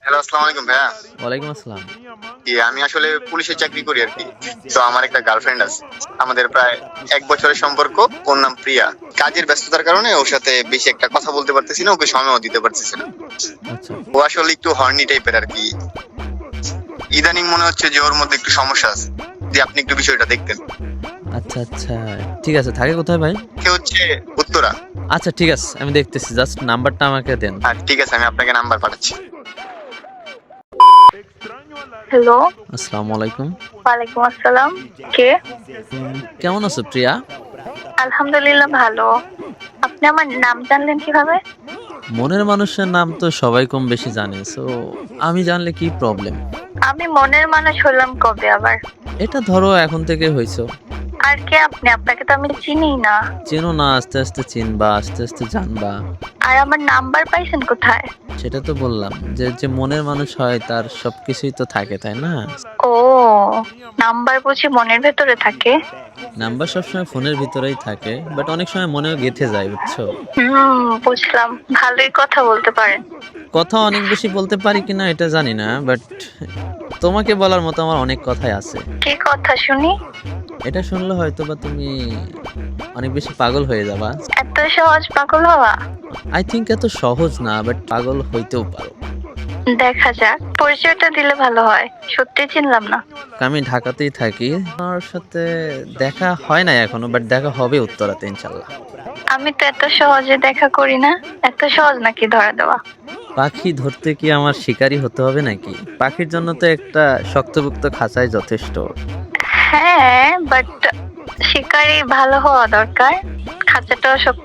Hello, আসসালামু আলাইকুম ভাইয়া। ওয়ালাইকুম আসসালাম। আমি আসলে পুলিশের চাকরি করি আর কি। তো আমার একটা গার্লফ্রেন্ড আছে। আমাদের প্রায় 1 বছরের সম্পর্ক। ওর নাম প্রিয়া। কাজের ব্যস্ততার কারণে ওর সাথে বেশি একটা কথা বলতে পারতেছি না, ওকে সময়ও দিতে পারতেছি না। আচ্ছা, ও আসলে একটু হর্নি টাইপের আর কি। ইদানিং মনে হচ্ছে যে ওর মধ্যে একটু সমস্যা আছে। যে আপনি একটু বিষয়টা দেখতেন। আচ্ছা, আচ্ছা। ঠিক আছে, থাকে কোথায় ভাই? সে হচ্ছে উত্তরা। আচ্ছা, ঠিক আছে, আমি দেখতেছি। জাস্ট নাম্বারটা আমাকে দেন। আর ঠিক আছে, আমি আপনাকে নাম্বার পাঠাচ্ছি। হ্যালো, আসসালামু আলাইকুম। ওয়ালাইকুম আসসালাম। কে? কেমন আছো প্রিয়া? আলহামদুলিল্লাহ ভালো। আপনি আমার নাম জানলেন কিভাবে? মনের মানুষের নাম তো সবাই কম বেশি জানে। সো আমি জানলে কি প্রবলেম? আমি মনের মানুষ হলাম কবে আবার? এটা ধরো এখন থেকে হইছো। আর কে আপনি? আপনাকে তো আমি চিনি না। চেনো না, আস্তে আস্তে চিনবা, আস্তে আস্তে জানবা। আর আমার নাম্বার পাইছেন কোথায়? সেটা তো বললাম যে যে মনের মানুষ হয় তার সবকিছুই তো থাকে, তাই না? ও, নাম্বার বুঝি মনের ভেতরে থাকে? নাম্বার সবসময় ফোনের ভিতরেই থাকে, বাট অনেক সময় মনেও গেঁথে যায়, বুঝছো? বুঝলাম। ভালোই কথা বলতে পারেন। কথা অনেক বেশি বলতে পারি কিনা এটা জানি না, বাট তোমাকে বলার মতো আমার অনেক কথাই আছে। কি কথা শুনি? এটা শুনলে হয়তো বা তুমি অনেক বেশি পাগল হয়ে যাবা। এত সহজ পাগল হওয়া? আই থিঙ্ক এত সহজ না, বাট পাগল হইতেও পারো। দেখা যাক, পরিচয়টা দিলে ভালো হয়। সত্যি চিনলাম না। আমি ঢাকাতেই থাকি। আমার সাথে দেখা হয় না এখনো, বাট দেখা হবে উত্তরাতে ইনশাল্লাহ। আমি তো এত সহজে দেখা করি না। এত সহজ নাকি ধরা দেওয়া? পাখি ধরতে কি আমার শিকারী হতে হবে নাকি? পাখির জন্য তো একটা শক্তপোক্ত খাঁচাই যথেষ্ট। হ্যাঁ, বাট শিকারি ভালো হওয়া দরকার। খাঁচাটাও শক্ত